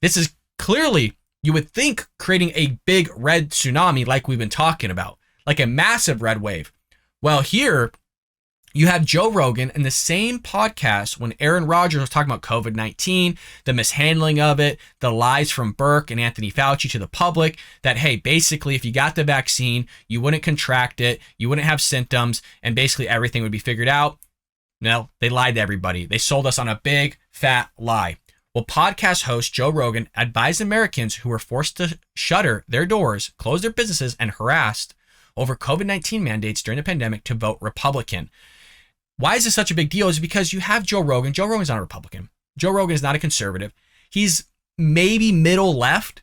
This is clearly, you would think, creating a big red tsunami like we've been talking about, like a massive red wave. Well, here you have Joe Rogan in the same podcast when Aaron Rodgers was talking about COVID-19, the mishandling of it, the lies from Burke and Anthony Fauci to the public that, hey, basically, if you got the vaccine, you wouldn't contract it, you wouldn't have symptoms, and basically everything would be figured out. No, they lied to everybody. They sold us on a big, fat lie. Well, podcast host Joe Rogan advised Americans who were forced to shutter their doors, close their businesses, and harassed over COVID-19 mandates during the pandemic to vote Republican. Why is this such a big deal? Is because you have Joe Rogan. Joe Rogan's not a Republican. Joe Rogan is not a conservative. He's maybe middle left,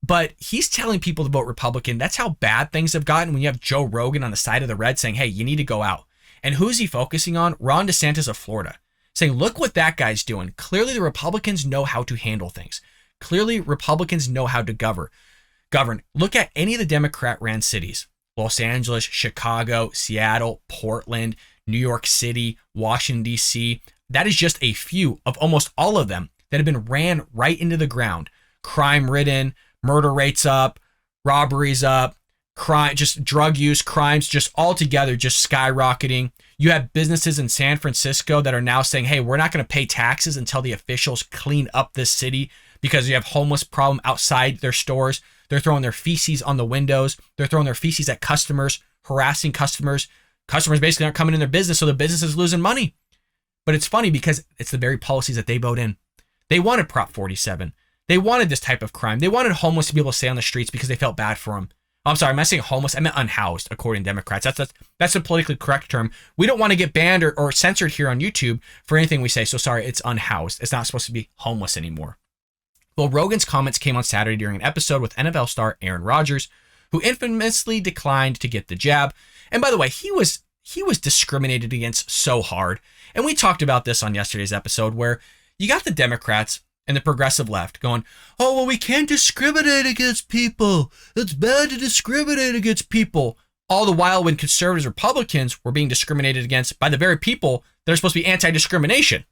but he's telling people to vote Republican. That's how bad things have gotten when you have Joe Rogan on the side of the red saying, hey, you need to go out. And who's he focusing on? Ron DeSantis of Florida, saying, look what that guy's doing. Clearly, the Republicans know how to handle things. Clearly, Republicans know how to govern. Look at any of the Democrat-ran cities. Los Angeles, Chicago, Seattle, Portland, New York City, Washington, D.C. That is just a few of almost all of them that have been ran right into the ground. Crime-ridden, murder rates up, robberies up, crime, just drug use, crimes just all together just skyrocketing. You have businesses in San Francisco that are now saying, hey, we're not going to pay taxes until the officials clean up this city because you have homeless problem outside their stores. They're throwing their feces on the windows. They're throwing their feces at customers, harassing customers. Customers basically aren't coming in their business, so the business is losing money. But it's funny because it's the very policies that they vote in. They wanted Prop 47. They wanted this type of crime. They wanted homeless to be able to stay on the streets because they felt bad for them. I'm sorry, I'm not saying homeless. I meant unhoused, according to Democrats. That's a politically correct term. We don't want to get banned or censored here on YouTube for anything we say. So sorry, it's unhoused. It's not supposed to be homeless anymore. Well, Rogan's comments came on Saturday during an episode with NFL star Aaron Rodgers, who infamously declined to get the jab. And by the way, he was discriminated against so hard. And we talked about this on yesterday's episode where you got the Democrats and the progressive left going, oh, well, we can't discriminate against people. It's bad to discriminate against people. All the while when conservatives, Republicans were being discriminated against by the very people that are supposed to be anti-discrimination,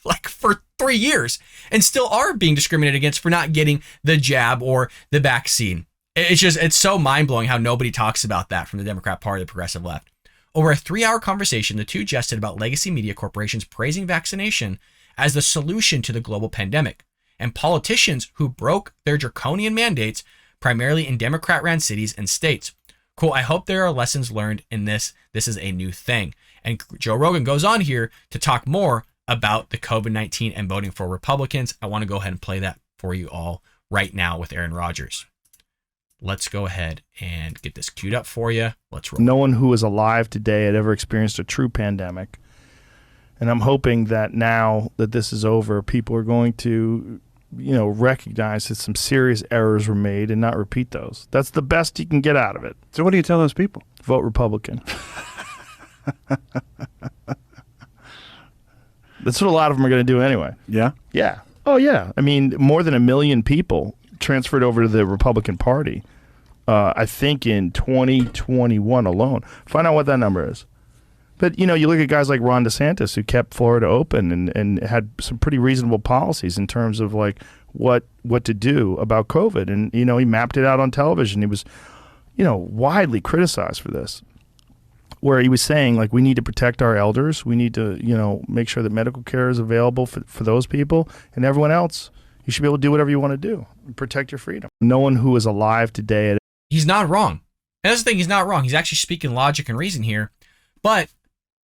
like for 3 years, and still are being discriminated against for not getting the jab or the vaccine. It's so mind-blowing how nobody talks about that from the Democrat Party, the progressive left. Over a 3-hour conversation, the two jested about legacy media corporations praising vaccination as the solution to the global pandemic, and politicians who broke their draconian mandates, primarily in Democrat-ran cities and states. Cool, I hope there are lessons learned in this. This is a new thing. And Joe Rogan goes on here to talk more about the COVID-19 and voting for Republicans. I want to go ahead and play that for you all right now with Aaron Rodgers. Let's go ahead and get this queued up for you. Let's roll. No one who is alive today had ever experienced a true pandemic. And I'm hoping that now that this is over, people are going to, recognize that some serious errors were made and not repeat those. That's the best you can get out of it. So what do you tell those people? Vote Republican. That's what a lot of them are going to do anyway. Yeah? Yeah. Oh, yeah. I mean, more than 1 million people transferred over to the Republican Party, I think in 2021 alone. Find out what that number is. But, you look at guys like Ron DeSantis who kept Florida open and had some pretty reasonable policies in terms of like what to do about COVID. And, he mapped it out on television. He was, widely criticized for this, where he was saying, like, we need to protect our elders. We need to, make sure that medical care is available for those people, and everyone else. You should be able to do whatever you want to do and protect your freedom. No one who is alive today. He's not wrong. And that's the thing, he's not wrong. He's actually speaking logic and reason here. But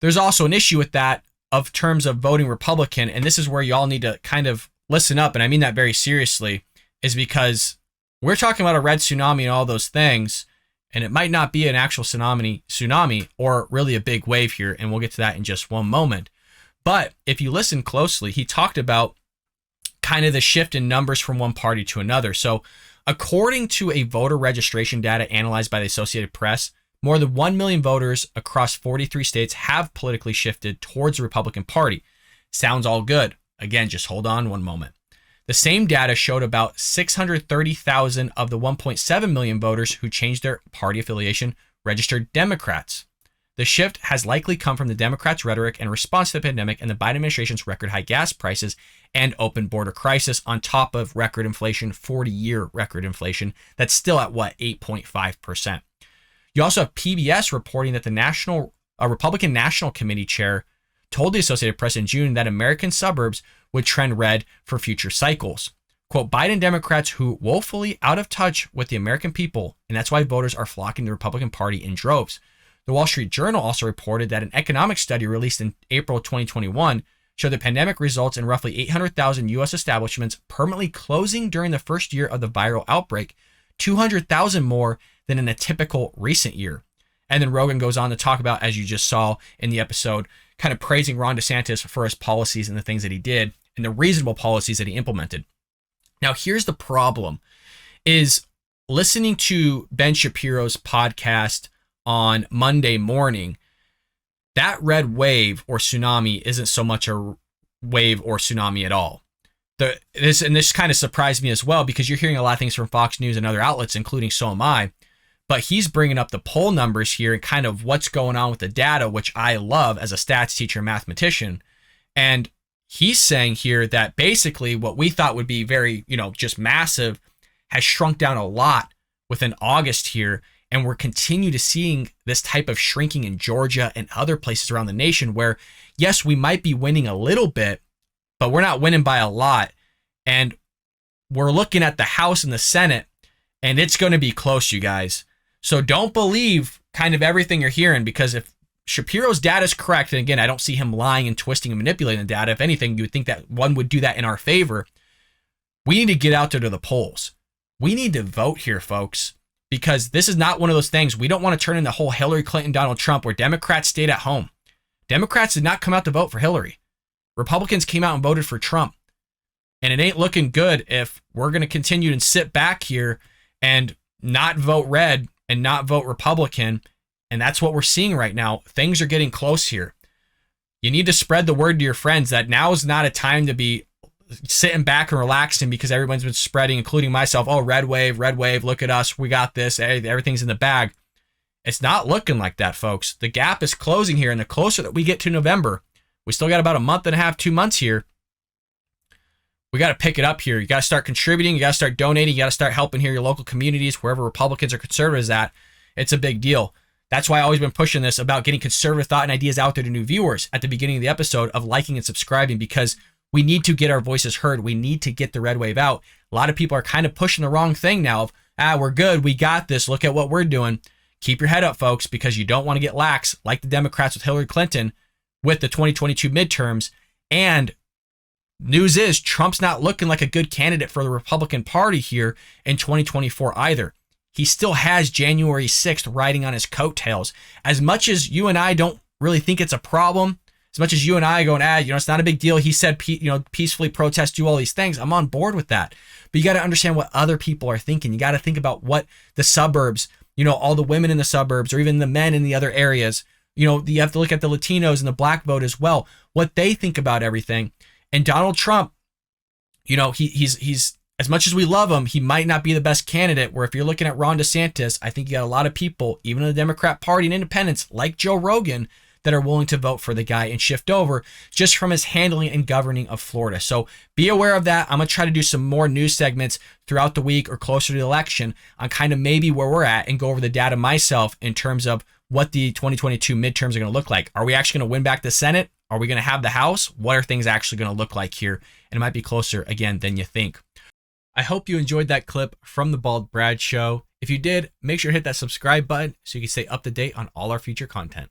there's also an issue with that of terms of voting Republican. And this is where y'all need to kind of listen up. And I mean that very seriously, is because we're talking about a red tsunami and all those things. And it might not be an actual tsunami or really a big wave here. And we'll get to that in just one moment. But if you listen closely, he talked about kind of the shift in numbers from one party to another. So according to a voter registration data analyzed by the Associated Press, more than 1 million voters across 43 states have politically shifted towards the Republican Party. Sounds all good. Again, just hold on one moment. The same data showed about 630,000 of the 1.7 million voters who changed their party affiliation registered Democrats. The shift has likely come from the Democrats' rhetoric in response to the pandemic and the Biden administration's record high gas prices and open border crisis on top of record inflation, 40-year record inflation. That's still at what, 8.5%. You also have PBS reporting that the Republican National Committee chair told the Associated Press in June that American suburbs would trend red for future cycles. Quote, Biden Democrats who woefully out of touch with the American people, and that's why voters are flocking to the Republican Party in droves. The Wall Street Journal also reported that an economic study released in April 2021 showed the pandemic results in roughly 800,000 U.S. establishments permanently closing during the first year of the viral outbreak, 200,000 more than in a typical recent year. And then Rogan goes on to talk about, as you just saw in the episode, kind of praising Ron DeSantis for his policies and the things that he did and the reasonable policies that he implemented. Now, here's the problem, is listening to Ben Shapiro's podcast on Monday morning, that red wave or tsunami isn't so much a wave or tsunami at all. This kind of surprised me as well, because you're hearing a lot of things from Fox News and other outlets, including So Am I, but he's bringing up the poll numbers here and kind of what's going on with the data, which I love as a stats teacher and mathematician. And he's saying here that basically what we thought would be very, just massive has shrunk down a lot within August here. And we're continue to seeing this type of shrinking in Georgia and other places around the nation where, yes, we might be winning a little bit, but we're not winning by a lot. And we're looking at the House and the Senate, and it's going to be close, you guys. So don't believe kind of everything you're hearing, because if Shapiro's data is correct, and again, I don't see him lying and twisting and manipulating the data. If anything, you would think that one would do that in our favor. We need to get out there to the polls. We need to vote here, folks, because this is not one of those things. We don't want to turn into the whole Hillary Clinton, Donald Trump, where Democrats stayed at home. Democrats did not come out to vote for Hillary. Republicans came out and voted for Trump. And it ain't looking good if we're going to continue and sit back here and not vote red and not vote Republican. And that's what we're seeing right now. Things are getting close here. You need to spread the word to your friends that now is not a time to be sitting back and relaxing, because everyone's been spreading, including myself. Oh, red wave, look at us. We got this. Everything's in the bag. It's not looking like that, folks. The gap is closing here. And the closer that we get to November, we still got about a month and a half, 2 months here. We got to pick it up here. You got to start contributing. You got to start donating. You got to start helping here your local communities, wherever Republicans or conservatives at. It's a big deal. That's why I've always been pushing this about getting conservative thought and ideas out there to new viewers at the beginning of the episode, of liking and subscribing, because we need to get our voices heard. We need to get the red wave out. A lot of people are kind of pushing the wrong thing now of, we're good. We got this. Look at what we're doing. Keep your head up, folks, because you don't want to get lax like the Democrats with Hillary Clinton with the 2022 midterms. And news is Trump's not looking like a good candidate for the Republican Party here in 2024 either. He still has January 6th riding on his coattails. As much as you and I don't really think it's a problem, as much as you and I going, it's not a big deal. He said, peacefully protest, do all these things. I'm on board with that. But you got to understand what other people are thinking. You got to think about what the suburbs, all the women in the suburbs, or even the men in the other areas, you have to look at the Latinos and the black vote as well, what they think about everything. And Donald Trump, he's as much as we love him, he might not be the best candidate. Where if you're looking at Ron DeSantis, I think you got a lot of people, even in the Democrat Party and independents, like Joe Rogan, that are willing to vote for the guy and shift over just from his handling and governing of Florida. So be aware of that. I'm going to try to do some more news segments throughout the week or closer to the election on kind of maybe where we're at, and go over the data myself in terms of what the 2022 midterms are going to look like. Are we actually going to win back the Senate? Are we going to have the House? What are things actually going to look like here? And it might be closer, again, than you think. I hope you enjoyed that clip from the Bald Brad Show. If you did, make sure to hit that subscribe button so you can stay up to date on all our future content.